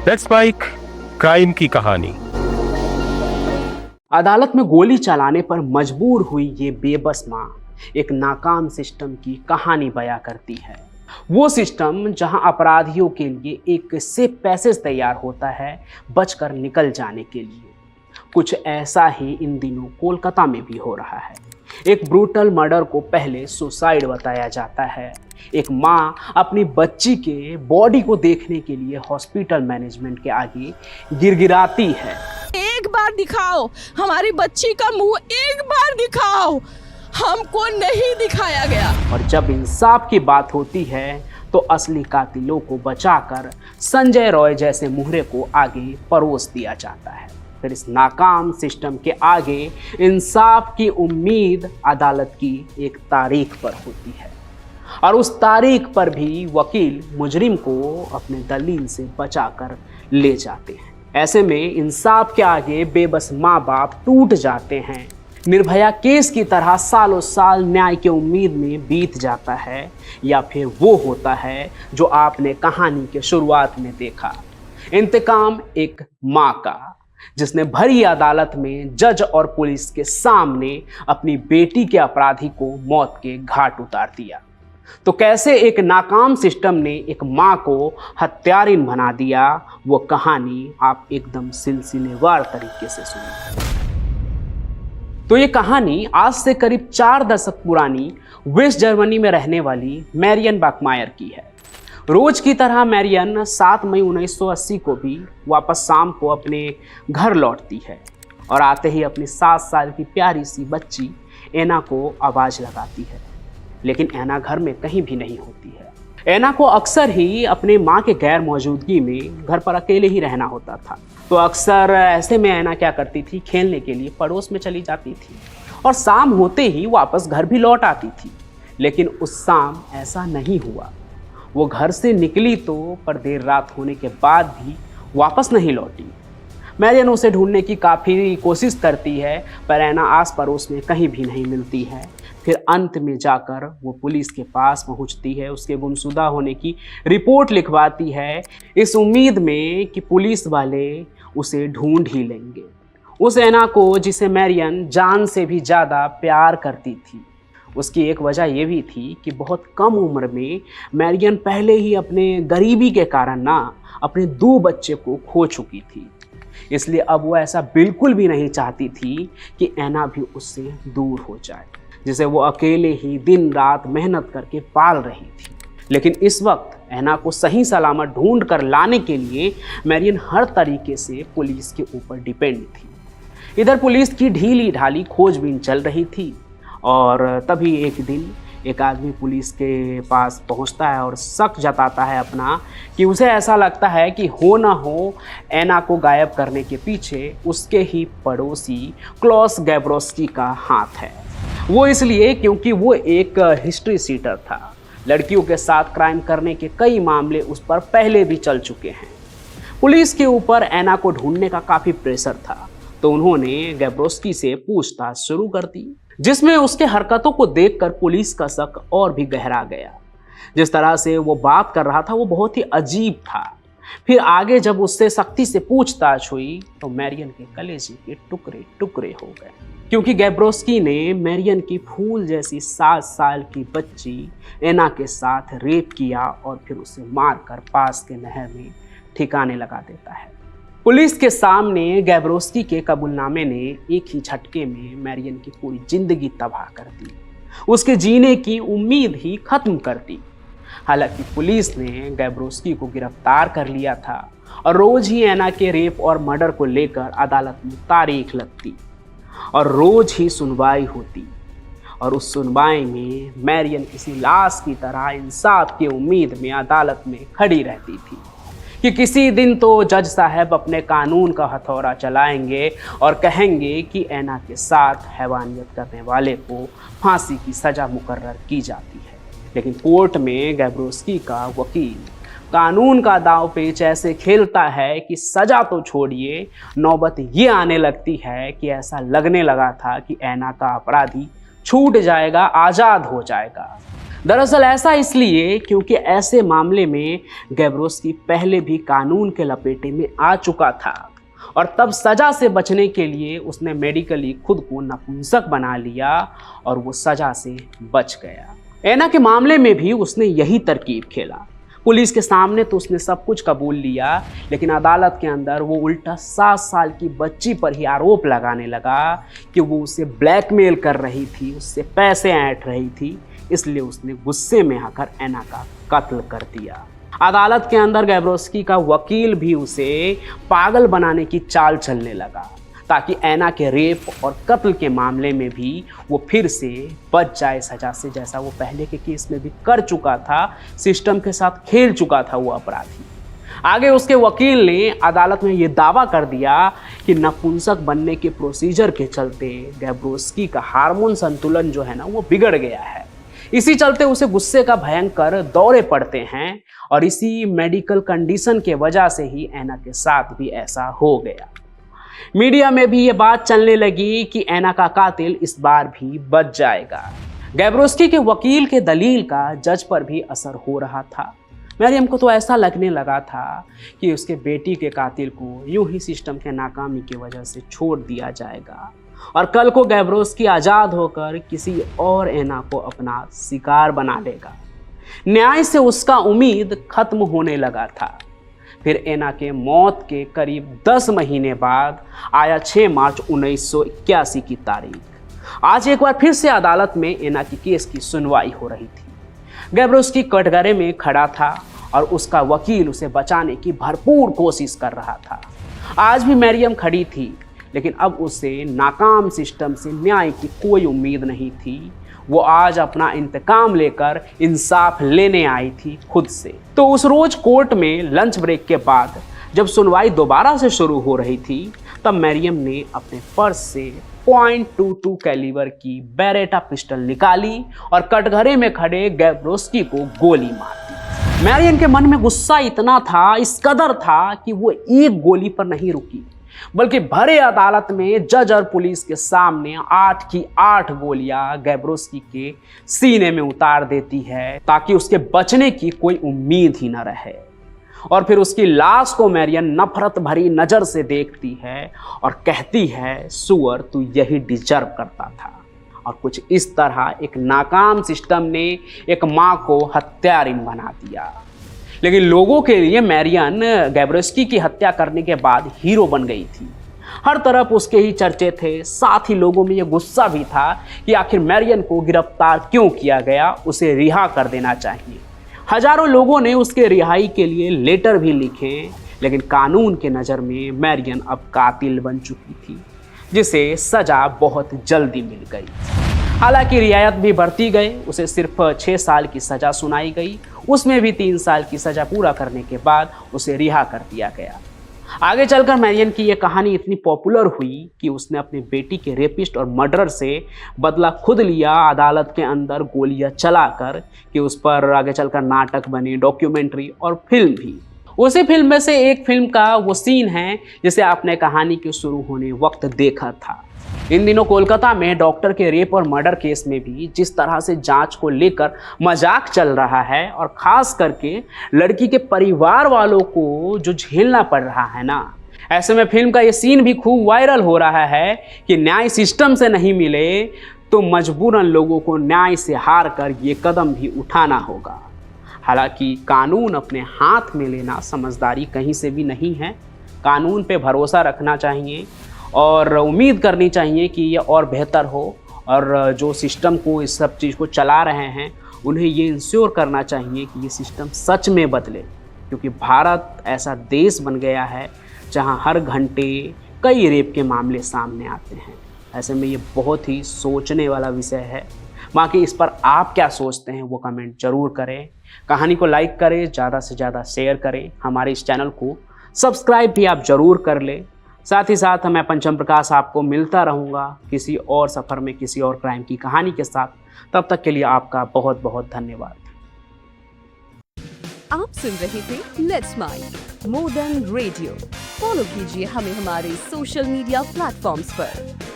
Let's spike crime की कहानी। अदालत में गोली चलाने पर मजबूर हुई ये बेबस माँ एक नाकाम सिस्टम की कहानी बयां करती है। वो सिस्टम जहां अपराधियों के लिए एक सेफ पैसेज तैयार होता है बचकर निकल जाने के लिए। कुछ ऐसा ही इन दिनों कोलकाता में भी हो रहा है। एक ब्रूटल मर्डर को पहले सुसाइड बताया जाता है। एक माँ अपनी बच्ची के बॉडी को देखने के लिए हॉस्पिटल मैनेजमेंट के आगे गिड़गिड़ाती है। एक बार दिखाओ हमारी बच्ची का मुंह, एक बार दिखाओ, हमको नहीं दिखाया गया। और जब इंसाफ की बात होती है तो असली कातिलों को बचाकर संजय रॉय जैसे मुहरे को आगे परोस दिया जाता है। फिर इस नाकाम सिस्टम के आगे इंसाफ की उम्मीद अदालत की एक तारीख पर होती है और उस तारीख पर भी वकील मुजरिम को अपने दलील से बचाकर ले जाते हैं। ऐसे में इंसाफ के आगे बेबस माँ बाप टूट जाते हैं। निर्भया केस की तरह सालों साल न्याय की उम्मीद में बीत जाता है, या फिर वो होता है जो आपने कहानी के शुरुआत में देखा, इंतकाम एक माँ का, जिसने भरी अदालत में जज और पुलिस के सामने अपनी बेटी के अपराधी को मौत के घाट उतार दिया। तो कैसे एक नाकाम सिस्टम ने एक माँ को हत्यारिन बना दिया, वो कहानी आप एकदम सिलसिलेवार तरीके से सुनिए। तो ये कहानी आज से करीब 4 दशक पुरानी वेस्ट जर्मनी में रहने वाली मैरियन बकमायर की है। रोज की तरह मैरियन 7 मई 1980 को भी वापस शाम को अपने घर लौटती है और आते ही अपनी 7 साल की प्यारी सी बच्ची एना को आवाज़ लगाती है, लेकिन एना घर में कहीं भी नहीं होती है। एना को अक्सर ही अपने माँ के गैर मौजूदगी में घर पर अकेले ही रहना होता था। तो अक्सर ऐसे में एना क्या करती थी, खेलने के लिए पड़ोस में चली जाती थी और शाम होते ही वापस घर भी लौट आती थी। लेकिन उस शाम ऐसा नहीं हुआ। वो घर से निकली तो पर देर रात होने के बाद भी वापस नहीं लौटी। मैरियन उसे ढूंढने की काफ़ी कोशिश करती है, पर एना आस पड़ोस में कहीं भी नहीं मिलती है। फिर अंत में जाकर वो पुलिस के पास पहुंचती है, उसके गुमशुदा होने की रिपोर्ट लिखवाती है, इस उम्मीद में कि पुलिस वाले उसे ढूंढ ही लेंगे। उस एना को जिसे मैरियन जान से भी ज़्यादा प्यार करती थी। उसकी एक वजह ये भी थी कि बहुत कम उम्र में मैरियन पहले ही अपने गरीबी के कारण ना अपने 2 बच्चे को खो चुकी थी। इसलिए अब वो ऐसा बिल्कुल भी नहीं चाहती थी कि एना भी उससे दूर हो जाए, जिसे वो अकेले ही दिन रात मेहनत करके पाल रही थी। लेकिन इस वक्त एना को सही सलामत ढूंढ कर लाने के लिए मैरियन हर तरीके से पुलिस के ऊपर डिपेंड थी। इधर पुलिस की ढीली ढाली खोजबीन चल रही थी और तभी एक दिन एक आदमी पुलिस के पास पहुंचता है और शक जताता है अपना कि उसे ऐसा लगता है कि हो ना हो एना को गायब करने के पीछे उसके ही पड़ोसी क्लॉस गैब्रोस्की का हाथ है। वो इसलिए क्योंकि वो एक हिस्ट्री सीटर था। लड़कियों के साथ क्राइम करने के कई मामले उस पर पहले भी चल चुके हैं। पुलिस के ऊपर एना को ढूंढने का काफ़ी प्रेशर था, तो उन्होंने गैब्रोस्की से पूछताछ शुरू कर दी, जिसमें उसके हरकतों को देखकर पुलिस का शक और भी गहरा गया। जिस तरह से वो बात कर रहा था वो बहुत ही अजीब था। फिर आगे जब उससे सख्ती से पूछताछ हुई तो मैरियन के कलेजे के टुकड़े टुकड़े हो गए, क्योंकि गैब्रोस्की ने मैरियन की फूल जैसी 7 साल की बच्ची एना के साथ रेप किया और फिर उसे मारकर पास के नहर में ठिकाने लगा देता है। पुलिस के सामने गैब्रोस्की के कबूलनामे ने एक ही झटके में मैरियन की पूरी जिंदगी तबाह कर दी, उसके जीने की उम्मीद ही खत्म कर दी। हालांकि पुलिस ने गैब्रोस्की को गिरफ्तार कर लिया था और रोज ही एना के रेप और मर्डर को लेकर अदालत में तारीख लगती और रोज ही सुनवाई होती, और उस सुनवाई में मैरियन किसी लाश की तरह इंसाफ की उम्मीद में अदालत में खड़ी रहती थी कि किसी दिन तो जज साहब अपने कानून का हथौड़ा चलाएंगे और कहेंगे कि एना के साथ हैवानियत करने वाले को फांसी की सज़ा मुकर्रर की जाती है। लेकिन कोर्ट में गैब्रोस्की का वकील कानून का दांव पेच ऐसे खेलता है कि सज़ा तो छोड़िए, नौबत ये आने लगती है कि ऐसा लगने लगा था कि एना का अपराधी छूट जाएगा, आज़ाद हो जाएगा। दरअसल ऐसा इसलिए क्योंकि ऐसे मामले में गैब्रोस्की पहले भी कानून के लपेटे में आ चुका था और तब सजा से बचने के लिए उसने मेडिकली खुद को नपुंसक बना लिया और वो सजा से बच गया। ऐना के मामले में भी उसने यही तरकीब खेला। पुलिस के सामने तो उसने सब कुछ कबूल लिया, लेकिन अदालत के अंदर वो उल्टा 7 साल की बच्ची पर ही आरोप लगाने लगा कि वो उसे ब्लैकमेल कर रही थी, उससे पैसे ऐंठ रही थी। इसलिए उसने गुस्से में आकर ऐना का कत्ल कर दिया। अदालत के अंदर गैब्रोस्की का वकील भी उसे पागल बनाने की चाल चलने लगा ताकि ऐना के रेप और कत्ल के मामले में भी वो फिर से बच जाए सजा से, जैसा वो पहले के केस में भी कर चुका था। सिस्टम के साथ खेल चुका था वो अपराधी। आगे उसके वकील ने अदालत में ये दावा कर दिया कि नपुंसक बनने के प्रोसीजर के चलते गैब्रोस्की का हार्मोन संतुलन जो है ना वो बिगड़ गया है। इसी चलते उसे गुस्से का भयंकर दौरे पड़ते हैं और इसी मेडिकल कंडीशन के वजह से ही ऐना के साथ भी ऐसा हो गया। मीडिया में भी ये बात चलने लगी कि ऐना का कातिल इस बार भी बच जाएगा। गैब्रोस्की के वकील के दलील का जज पर भी असर हो रहा था। मरियम को तो ऐसा लगने लगा था कि उसके बेटी के कातिल को यूं ही सिस्टम के नाकामी की वजह से छोड़ दिया जाएगा और कल को गैब्रोस्की आज़ाद होकर किसी और ऐना को अपना शिकार बना लेगा। न्याय से उसका उम्मीद खत्म होने लगा था। फिर ऐना के मौत के करीब 10 महीने बाद आया 6 मार्च 1981 की तारीख। आज एक बार फिर से अदालत में ऐना की केस की सुनवाई हो रही थी। गैब्रोस्की कटघरे में खड़ा था और उसका वकील उसे बचाने की भरपूर कोशिश कर रहा था। आज भी मरियम खड़ी थी, लेकिन अब उसे नाकाम सिस्टम से न्याय की कोई उम्मीद नहीं थी। वो आज अपना इंतकाम लेकर इंसाफ लेने आई थी खुद से। तो उस रोज कोर्ट में लंच ब्रेक के बाद जब सुनवाई दोबारा से शुरू हो रही थी, तब मरियम ने अपने पर्स से .22 कैलिबर की बेरेटा पिस्टल निकाली और कटघरे में खड़े गैब्रोस्की को गोली मार दी। मरियम के मन में गुस्सा इतना था, इस कदर था कि वो एक गोली पर नहीं रुकी, बल्कि भरे अदालत में जज और पुलिस के सामने 8 की 8 गोलियां गैब्रोस्की के सीने में उतार देती है ताकि उसके बचने की कोई उम्मीद ही न रहे। और फिर उसकी लाश को मरियम नफरत भरी नजर से देखती है और कहती है, सुअर तू यही डिजर्व करता था। और कुछ इस तरह एक नाकाम सिस्टम ने एक माँ को हत्यारिन बना दिया। लेकिन लोगों के लिए मरियम गैब्रोस्की की हत्या करने के बाद हीरो बन गई थी। हर तरफ उसके ही चर्चे थे। साथ ही लोगों में यह गुस्सा भी था कि आखिर मरियम को गिरफ्तार क्यों किया गया, उसे रिहा कर देना चाहिए। हजारों लोगों ने उसके रिहाई के लिए लेटर भी लिखे, लेकिन कानून के नज़र में मरियम अब कातिल बन चुकी थी, जिसे सजा बहुत जल्दी मिल गई। हालांकि रियायत भी बढ़ती गई, उसे सिर्फ 6 साल की सज़ा सुनाई गई। उसमें भी 3 साल की सज़ा पूरा करने के बाद उसे रिहा कर दिया गया। आगे चलकर मरियम की यह कहानी इतनी पॉपुलर हुई कि उसने अपनी बेटी के रेपिस्ट और मर्डर से बदला खुद लिया, अदालत के अंदर गोलियां चलाकर, कि उस पर आगे चलकर नाटक बने, डॉक्यूमेंट्री और फिल्म भी। उसी फिल्म में से एक फिल्म का वो सीन है जिसे आपने कहानी के शुरू होने वक्त देखा था। इन दिनों कोलकाता में डॉक्टर के रेप और मर्डर केस में भी जिस तरह से जांच को लेकर मजाक चल रहा है और खास करके लड़की के परिवार वालों को जो झेलना पड़ रहा है ना, ऐसे में फिल्म का ये सीन भी खूब वायरल हो रहा है कि न्याय सिस्टम से नहीं मिले तो मजबूरन लोगों को न्याय से हार कर ये कदम भी उठाना होगा। हालांकि कानून अपने हाथ में लेना समझदारी कहीं से भी नहीं है। कानून पे भरोसा रखना चाहिए और उम्मीद करनी चाहिए कि ये और बेहतर हो, और जो सिस्टम को इस सब चीज़ को चला रहे हैं उन्हें ये इंश्योर करना चाहिए कि ये सिस्टम सच में बदले, क्योंकि भारत ऐसा देश बन गया है जहां हर घंटे कई रेप के मामले सामने आते हैं। ऐसे में ये बहुत ही सोचने वाला विषय है। बाकी इस पर आप क्या सोचते हैं वो कमेंट जरूर करें। कहानी को लाइक करें, ज़्यादा से ज़्यादा शेयर करें। हमारे इस चैनल को सब्सक्राइब भी आप ज़रूर कर लें। साथ ही साथ मैं पंचम प्रकाश आपको मिलता रहूँगा किसी और सफ़र में किसी और क्राइम की कहानी के साथ। तब तक के लिए आपका बहुत बहुत धन्यवाद। आप सुन रहे थे let's smile more than radio. Follow कीजिए हमें हमारे सोशल मीडिया प्लेटफॉर्म्स पर।